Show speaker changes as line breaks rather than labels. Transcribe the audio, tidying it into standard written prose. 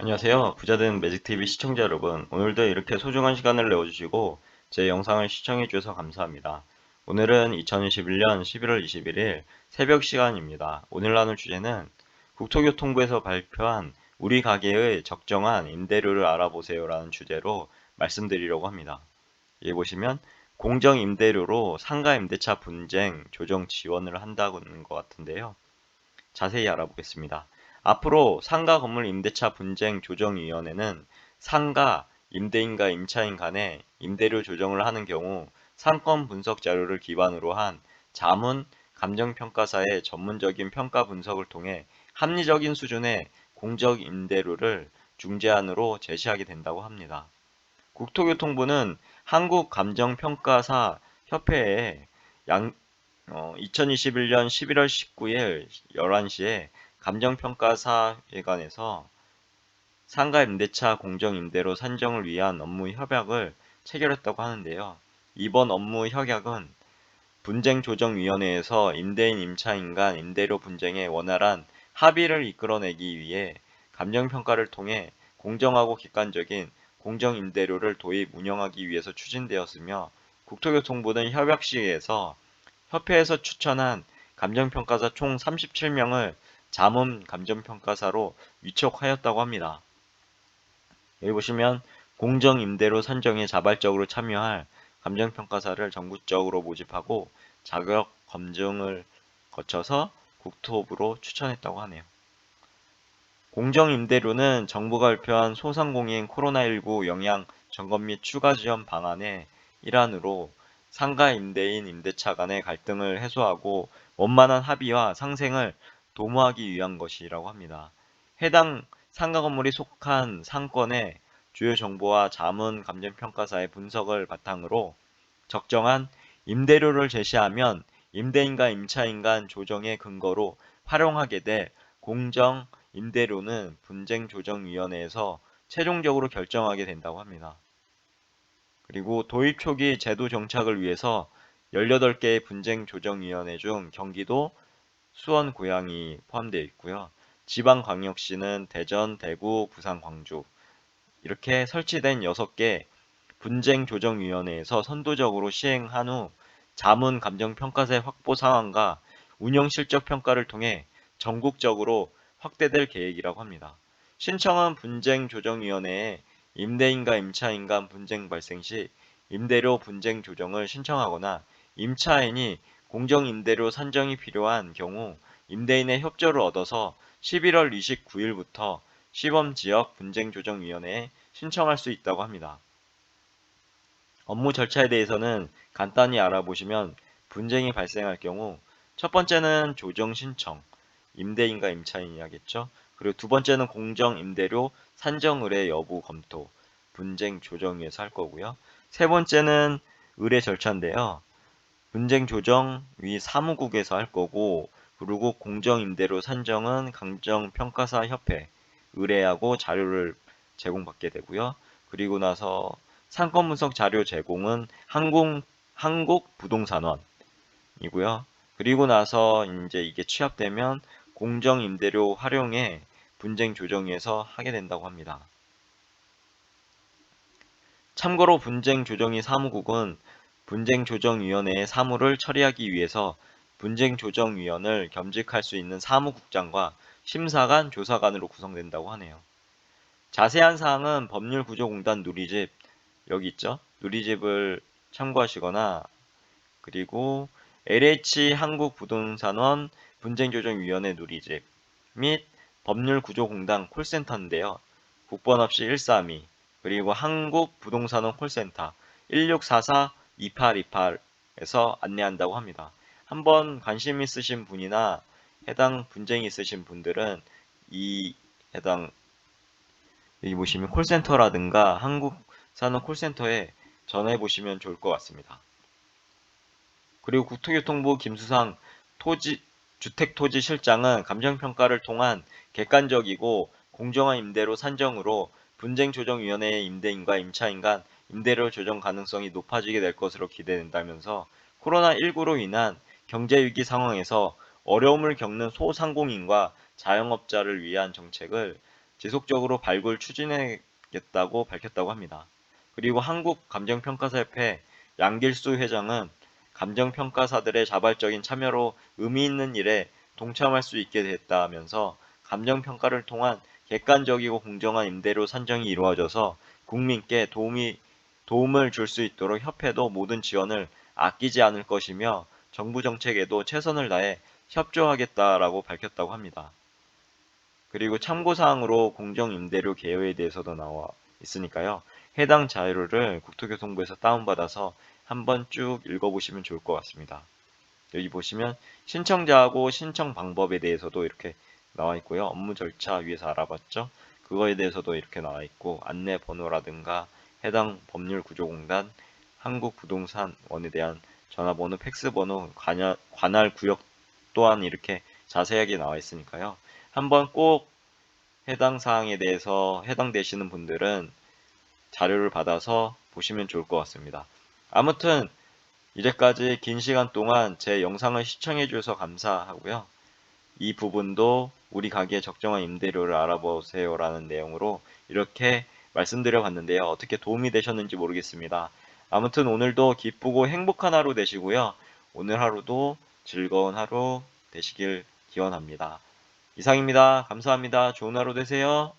안녕하세요. 부자된 매직TV 시청자 여러분. 오늘도 이렇게 소중한 시간을 내어주시고 제 영상을 시청해주셔서 감사합니다. 오늘은 2021년 11월 21일 새벽 시간입니다. 오늘 나눌 주제는 국토교통부에서 발표한 우리 가게의 적정한 임대료를 알아보세요라는 주제로 말씀드리려고 합니다. 여기 보시면 공정임대료로 상가임대차 분쟁 조정 지원을 한다는 것 같은데요. 자세히 알아보겠습니다. 앞으로 상가 건물 임대차 분쟁 조정위원회는 상가, 임대인과 임차인 간에 임대료 조정을 하는 경우 상권 분석 자료를 기반으로 한 자문 감정평가사의 전문적인 평가 분석을 통해 합리적인 수준의 공적 임대료를 중재안으로 제시하게 된다고 합니다. 국토교통부는 한국감정평가사 협회에 2021년 11월 19일 11시에 감정평가사회관에서 상가 임대차 공정 임대료 산정을 위한 업무 협약을 체결했다고 하는데요. 이번 업무 협약은 분쟁조정위원회에서 임대인 임차인 간 임대료 분쟁의 원활한 합의를 이끌어내기 위해 감정평가를 통해 공정하고 객관적인 공정임대료를 도입 운영하기 위해서 추진되었으며 국토교통부는 협약 시에서 협회에서 추천한 감정평가사 총 37명을 자문 감정평가사로 위촉하였다고 합니다. 여기 보시면 공정임대료 선정에 자발적으로 참여할 감정평가사를 전국적으로 모집하고 자격 검증을 거쳐서 국토부로 추천했다고 하네요. 공정임대료는 정부가 발표한 소상공인 코로나19 영향 점검 및 추가 지원 방안의 일환으로 상가 임대인 임대차 간의 갈등을 해소하고 원만한 합의와 상생을 도모하기 위한 것이라고 합니다. 해당 상가 건물이 속한 상권의 주요 정보와 자문 감정평가사의 분석을 바탕으로 적정한 임대료를 제시하면 임대인과 임차인 간 조정의 근거로 활용하게 될 공정 임대료는 분쟁조정위원회에서 최종적으로 결정하게 된다고 합니다. 그리고 도입 초기 제도 정착을 위해서 18개의 분쟁조정위원회 중 경기도, 수원, 고양이 포함되어 있고요. 지방광역시는 대전, 대구, 부산, 광주 이렇게 설치된 6개 분쟁조정위원회에서 선도적으로 시행한 후 자문 감정평가세 확보 상황과 운영 실적 평가를 통해 전국적으로 확대될 계획이라고 합니다. 신청은 분쟁조정위원회에 임대인과 임차인 간 분쟁 발생 시 임대료 분쟁 조정을 신청하거나 임차인이 공정임대료 산정이 필요한 경우 임대인의 협조를 얻어서 11월 29일부터 시범지역 분쟁조정위원회에 신청할 수 있다고 합니다. 업무 절차에 대해서는 간단히 알아보시면 분쟁이 발생할 경우 첫 번째는 조정 신청, 임대인과 임차인이야겠죠. 그리고 두 번째는 공정 임대료 산정 의뢰 여부 검토, 분쟁 조정위에서 할 거고요. 세 번째는 의뢰 절차인데요. 분쟁 조정위 사무국에서 할 거고, 그리고 공정 임대료 산정은 감정평가사 협회 의뢰하고 자료를 제공받게 되고요. 그리고 나서 상권 분석 자료 제공은 한국부동산원이고요. 그리고 나서 이제 이게 취합되면 공정 임대료 활용에 분쟁 조정위에서 하게 된다고 합니다. 참고로 분쟁 조정위 사무국은 분쟁조정위원회의 사무를 처리하기 위해서 분쟁조정위원을 겸직할 수 있는 사무국장과 심사관, 조사관으로 구성된다고 하네요. 자세한 사항은 법률구조공단 누리집 여기 있죠. 누리집을 참고하시거나 그리고 LH 한국부동산원 분쟁조정위원회 누리집 및 법률구조공단 콜센터인데요. 국번 없이 132 그리고 한국부동산원 콜센터 1644-2828에서 안내한다고 합니다. 한번 관심 있으신 분이나 해당 분쟁이 있으신 분들은 이 해당 여기 보시면 콜센터라든가 한국산업 콜센터에 전화해 보시면 좋을 것 같습니다. 그리고 국토교통부 김수상 주택토지실장은 감정평가를 통한 객관적이고 공정한 임대료 산정으로 분쟁조정위원회의 임대인과 임차인 간 임대료 조정 가능성이 높아지게 될 것으로 기대된다면서 코로나19로 인한 경제위기 상황에서 어려움을 겪는 소상공인과 자영업자를 위한 정책을 지속적으로 발굴 추진하겠다고 밝혔다고 합니다. 그리고 한국감정평가사협회 양길수 회장은 감정평가사들의 자발적인 참여로 의미 있는 일에 동참할 수 있게 됐다면서 감정평가를 통한 객관적이고 공정한 임대료 산정이 이루어져서 국민께 도움을 줄 수 있도록 협회도 모든 지원을 아끼지 않을 것이며 정부 정책에도 최선을 다해 협조하겠다라고 밝혔다고 합니다. 그리고 참고사항으로 공정임대료 개요에 대해서도 나와 있으니까요. 해당 자료를 국토교통부에서 다운받아서 한번 쭉 읽어보시면 좋을 것 같습니다. 여기 보시면 신청자하고 신청 방법에 대해서도 이렇게 나와 있고요. 업무 절차 위에서 알아봤죠. 그거에 대해서도 이렇게 나와 있고 안내 번호라든가 해당 법률구조공단, 한국부동산원에 대한 전화번호, 팩스번호, 관할 구역 또한 이렇게 자세하게 나와 있으니까요. 한번 꼭 해당 사항에 대해서 해당되시는 분들은 자료를 받아서 보시면 좋을 것 같습니다. 아무튼 이제까지 긴 시간 동안 제 영상을 시청해 주셔서 감사하고요. 이 부분도 우리 가게의 적정한 임대료를 알아보세요 라는 내용으로 이렇게 말씀드려 봤는데요. 어떻게 도움이 되셨는지 모르겠습니다. 아무튼 오늘도 기쁘고 행복한 하루 되시고요. 오늘 하루도 즐거운 하루 되시길 기원합니다. 이상입니다. 감사합니다. 좋은 하루 되세요.